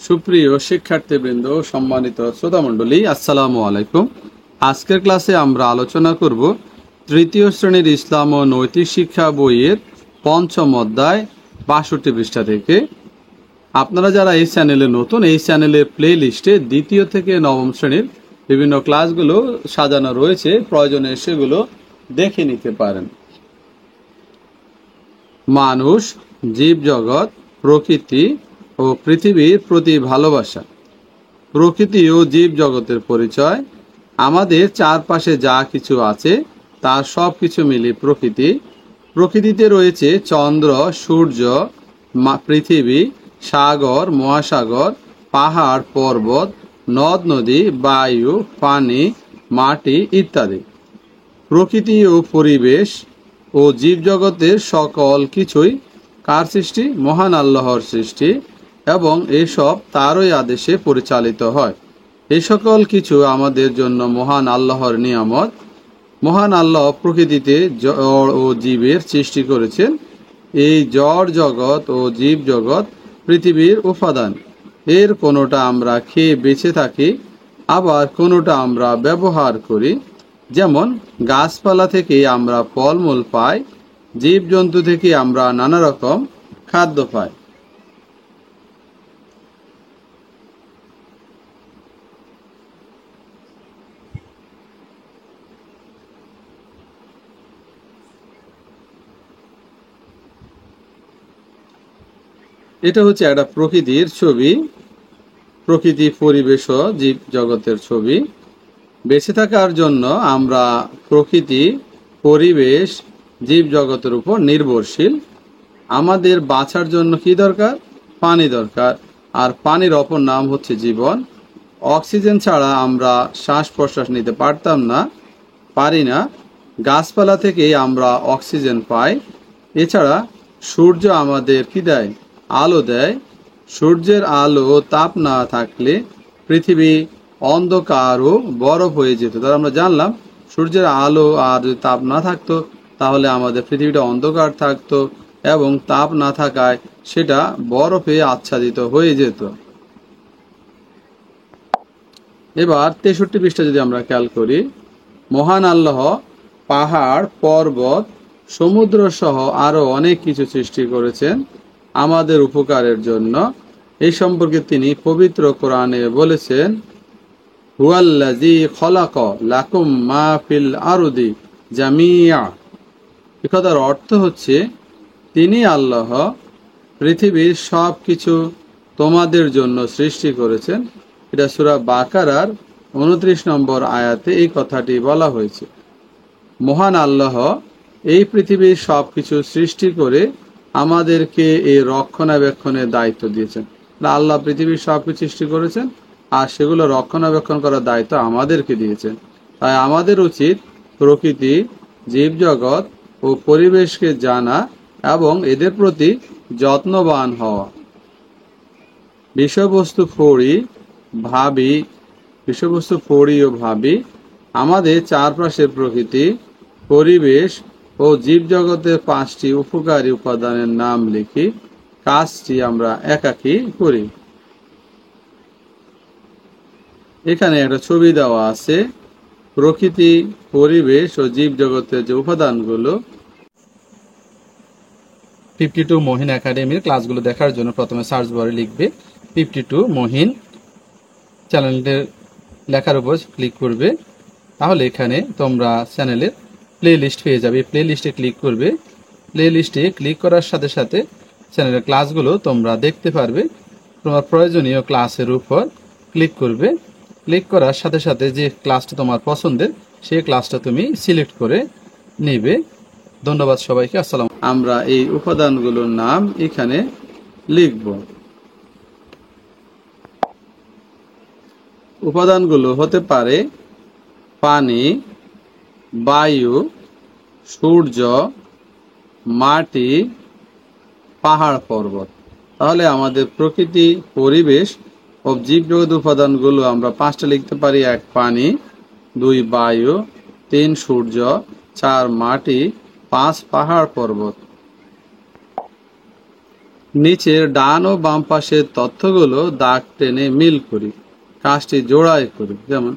সুপ্রিয় শিক্ষার্থীবৃন্দ, সম্মানিত শ্রোতামণ্ডলী, আসসালামু আলাইকুম। আজকের ক্লাসে আমরা আলোচনা করব তৃতীয় শ্রেণীর ইসলাম ও নৈতিক শিক্ষা বইয়ের পঞ্চম অধ্যায় ৬২ পৃষ্ঠা থেকে। আপনারা যারা এই চ্যানেলে নতুন, এই চ্যানেলের প্লে লিস্টে দ্বিতীয় থেকে নবম শ্রেণীর বিভিন্ন ক্লাসগুলো সাজানো রয়েছে, প্রয়োজনে সেগুলো দেখে নিতে পারেন। মানুষ, জীবজগৎ, প্রকৃতি ও পৃথিবীর প্রতি ভালোবাসা। প্রকৃতি ও জীব জগতের পরিচয়। আমাদের চারপাশে যা কিছু আছে তার সব কিছু মিলে প্রকৃতি। প্রকৃতিতে রয়েছে চন্দ্র, সূর্য, পৃথিবী, সাগর, মহাসাগর, পাহাড়, পর্বত, নদ নদী, বায়ু, পানি, মাটি ইত্যাদি। প্রকৃতি ও পরিবেশ ও জীবজগতের সকল কিছুই কার সৃষ্টি? মহান আল্লাহর সৃষ্টি, এবং এসব তারই আদেশে পরিচালিত হয়। এই সকল কিছু আমাদের জন্য মহান আল্লাহর নিয়ামত। মহান আল্লাহ প্রকৃতিতে জড় ও জীবের সৃষ্টি করেছেন। এই জড় জগৎ ও জীব জগৎ পৃথিবীর উপাদান। এর কোনোটা আমরা খেয়ে বেঁচে থাকি, আবার কোনোটা আমরা ব্যবহার করি। যেমন গাছপালা থেকে আমরা ফলমূল পাই, জীবজন্তু থেকে আমরা নানা রকম খাদ্য পাই। এটা হচ্ছে একটা প্রকৃতির ছবি, প্রকৃতি, পরিবেশ ও জীব জগতের ছবি। বেঁচে থাকার জন্য আমরা প্রকৃতি, পরিবেশ, জীব জগতের উপর নির্ভরশীল। আমাদের বাঁচার জন্য কি দরকার? পানি দরকার, আর পানির অপর নাম হচ্ছে জীবন। অক্সিজেন ছাড়া আমরা শ্বাস প্রশ্বাস নিতে পারি না। গাছপালা থেকে আমরা অক্সিজেন পাই। এছাড়া সূর্য আমাদের কি দেয়? আলো দেয়। সূর্যের আলো তাপ না থাকলে পৃথিবী অন্ধকার ও বরফ হয়ে যেত। তাহলে আমরা জানলাম সূর্যের আলো আর যদি তাপ না থাকতো তাহলে আমাদের পৃথিবীটা অন্ধকার থাকতো, এবং তাপ না থাকায় সেটা বরফে আচ্ছাদিত হয়ে যেত। এবার ৬৩ পৃষ্ঠা যদি আমরা খেয়াল করি, মহান আল্লাহ পাহাড়, পর্বত, সমুদ্র সহ আরো অনেক কিছু সৃষ্টি করেছেন আমাদের উপকারের জন্য। এই সম্পর্কে তিনি পবিত্র কোরআনে বলেছেন, হুয়াল্লাযী খলাক লাকুম মা ফিল আরদি জামিয়া। এ কথার অর্থ হচ্ছে তিনি আল্লাহ পৃথিবীর সব কিছু তোমাদের জন্য সৃষ্টি করেছেন। এটা সূরা বাকারার ২৯ নম্বর আয়াতে এই কথাটি বলা হয়েছে। মহান আল্লাহ এই পৃথিবীর সব কিছু সৃষ্টি করে আমাদেরকে এই রক্ষণাবেক্ষণের দায়িত্ব দিয়েছেন। আল্লাহ পৃথিবীর সব কিছু সৃষ্টি করেছেন, আর সেগুলো রক্ষণাবেক্ষণ করার দায়িত্ব আমাদেরকে দিয়েছেন। তাই আমাদের উচিত প্রকৃতি, জীবজগৎ ও পরিবেশকে জানা এবং এদের প্রতি যত্নবান হওয়া। বিষয়বস্তু পড়ি ও ভাবি আমাদের চারপাশের প্রকৃতি, পরিবেশ ও জীবজগতের ৫টি উপকারী উপাদানের নাম লিখি। কাজটি আমরা একাকী করি। এখানে একটা ছবি দেওয়া আছে। প্রকৃতি, পরিবেশ ও জীবজগতের যে উপাদানগুলো। 52 মহিন একাডেমির ক্লাসগুলো দেখার জন্য প্রথমে সার্চ বারে লিখবে 52 মহিন, চ্যানেলটির লেখার উপর ক্লিক করবে। তাহলে এখানে তোমরা চ্যানেলের প্লে লিস্ট পেয়ে যাবে। প্লে লিস্টে ক্লিক করবে। প্লে লিস্টে ক্লিক করার সাথে সাথে চ্যানেলের ক্লাসগুলো তোমরা দেখতে পারবে। তোমার প্রয়োজনীয় ক্লাসের উপর ক্লিক করবে। ক্লিক করার সাথে সাথে যে ক্লাসটা তোমার পছন্দের সেই ক্লাসটা তুমি সিলেক্ট করে নেবে। ধন্যবাদ সবাইকে। আসসালাম। আমরা এই উপাদানগুলোর নাম এখানে লিখব। উপাদানগুলো হতে পারে পানি, বায়ু, সূর্য, মাটি, পাহাড়, পর্বত। তাহলে আমাদের প্রকৃতি, পরিবেশ ও জীবজগৎ উপাদানগুলো আমরা 5টা লিখতে পারি। 1 পানি, 2 বায়ু, 3 সূর্য, 4 মাটি, 5 পাহাড় পর্বত। নিচের ডান ও বাম পাশের তথ্যগুলো দাগ টেনে মিল করি, কাজটি জোড়ায় করি। যেমন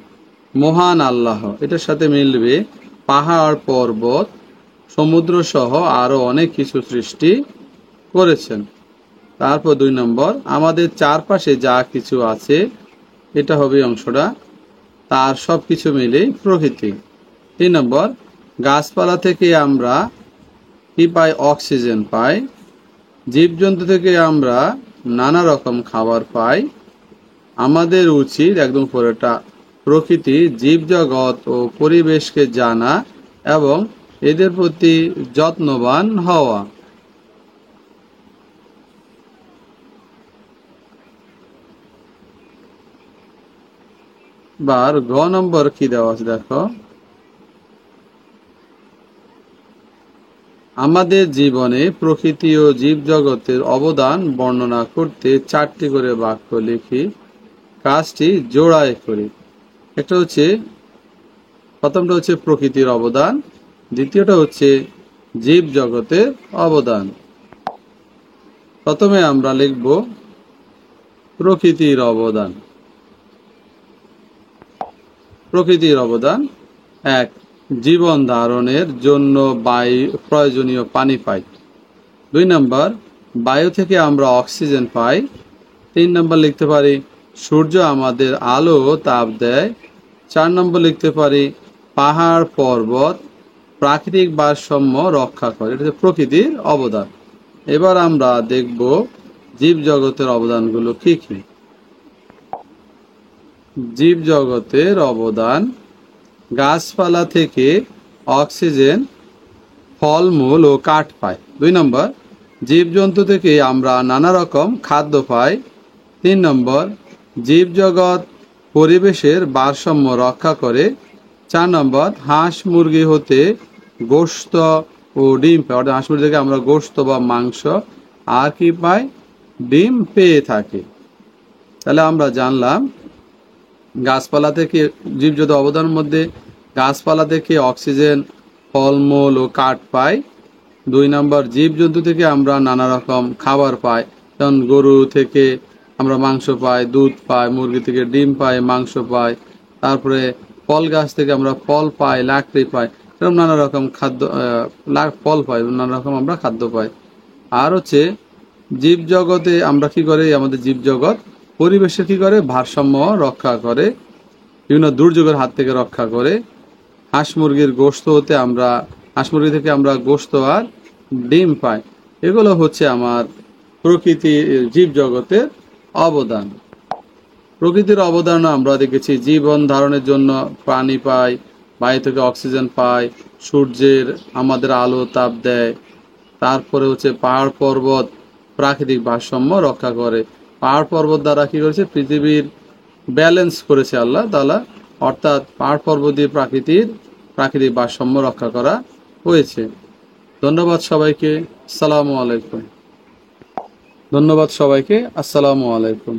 মহান আল্লাহ, এটার সাথে মিলবে পাহাড়, পর্বত, সমুদ্র সহ আরো অনেক কিছু সৃষ্টি করেছেন। তারপর 2 নম্বর, আমাদের চারপাশে যা কিছু আছে, এটা হবে অংশটা, তার সব কিছু মিলেই প্রকৃতি। 3 নম্বর, গাছপালা থেকে আমরা কি পাই? অক্সিজেন পাই। জীবজন্তু থেকে আমরা নানা রকম খাবার পাই। আমাদের উচিত একদম পরেরটা, প্রকৃতি, জীবজগৎ ও পরিবেশকে জানা এবং এদের প্রতি যত্নবান হওয়া। বার ঘ নম্বর কি দেওয়া আছে দেখো, আমাদের জীবনে প্রকৃতি ও জীবজগতের অবদান বর্ণনা করতে 4টি করে বাক্য লিখি, কাজটি জোড়ায় করি। একটা হচ্ছে, প্রথমটা হচ্ছে প্রকৃতির অবদান, দ্বিতীয়টা হচ্ছে জীবজগতের অবদান। প্রথমে আমরা লিখব প্রকৃতির অবদান। প্রকৃতির অবদান: 1, জীবন ধারণের জন্য প্রয়োজনীয় পানি পাই। 2 নম্বর, বায়ু থেকে আমরা অক্সিজেন পাই। 3 নম্বর লিখতে পারি, সূর্য আমাদের আলো ও তাপ দেয়। 4 নম্বর লিখতে পারি, পাহাড় পর্বত প্রাকৃতিক ভারসাম্য রক্ষা করে। এটা হচ্ছে প্রকৃতির অবদান। এবার আমরা দেখব জীবজগতের অবদানগুলো কি কি। জীবজগতের অবদান: গাছপালা থেকে অক্সিজেন, ফলমূল ও কাঠ পাই। 2 নম্বর, জীবজন্তু থেকে আমরা নানা রকম খাদ্য পাই। 3 নম্বর, জীবজগৎ পরিবেশের ভারসাম্য রক্ষা করে। 4 নম্বর, হাঁস মুরগি হতে গোশত ও ডিম পাই, অর্থাৎ হাঁস মুরগি থেকে আমরা গোশত বা মাংস আর কি পাই? ডিম পেয়ে থাকি। তাহলে আমরা জানলাম গাছপালা থেকে জীবজগত অবদানের মধ্যে গাছপালা থেকে অক্সিজেন, ফলমূল ও কাঠ পাই। 2 নম্বর, জীবজন্তু থেকে আমরা নানা রকম খাবার পাই, যেমন গরু থেকে আমরা মাংস পাই, দুধ পাই, মুরগি থেকে ডিম পাই, মাংস পাই। তারপরে ফল গাছ থেকে আমরা ফল পাই, লাকড়ি পাই, এরকম নানা রকম খাদ্য ফল পাই, নানা রকম আমরা খাদ্য পাই। আর হচ্ছে জীবজগতে আমরা কি করে, আমাদের জীবজগৎ পরিবেশে কি করে? ভারসাম্য রক্ষা করে, বিভিন্ন দুর্যোগের হাত থেকে রক্ষা করে। হাঁস মুরগির গোশত হতে আমরা হাঁস মুরগি থেকে আমরা গোশত আর ডিম পাই। এগুলো হচ্ছে আমার প্রকৃতি জীবজগতের অবদান। প্রকৃতির অবদান আমরা দেখেছি, জীবন ধারণের জন্য পানি পাই, বায়ু থেকে অক্সিজেন পাই, সূর্যের আমাদের আলো তাপ দেয়। তারপরে হচ্ছে পাহাড় পর্বত প্রাকৃতিক ভারসাম্য রক্ষা করে। পাহাড় পর্বত দ্বারা কি করেছে? পৃথিবীর ব্যালেন্স করেছে আল্লাহ তাআলা, অর্থাৎ পাহাড় পর্বত দিয়ে প্রাকৃতিক ভারসাম্য রক্ষা করা হয়েছে। ধন্যবাদ সবাইকে। আসসালামু আলাইকুম। ধন্যবাদ সবাইকে। আসসালামু আলাইকুম।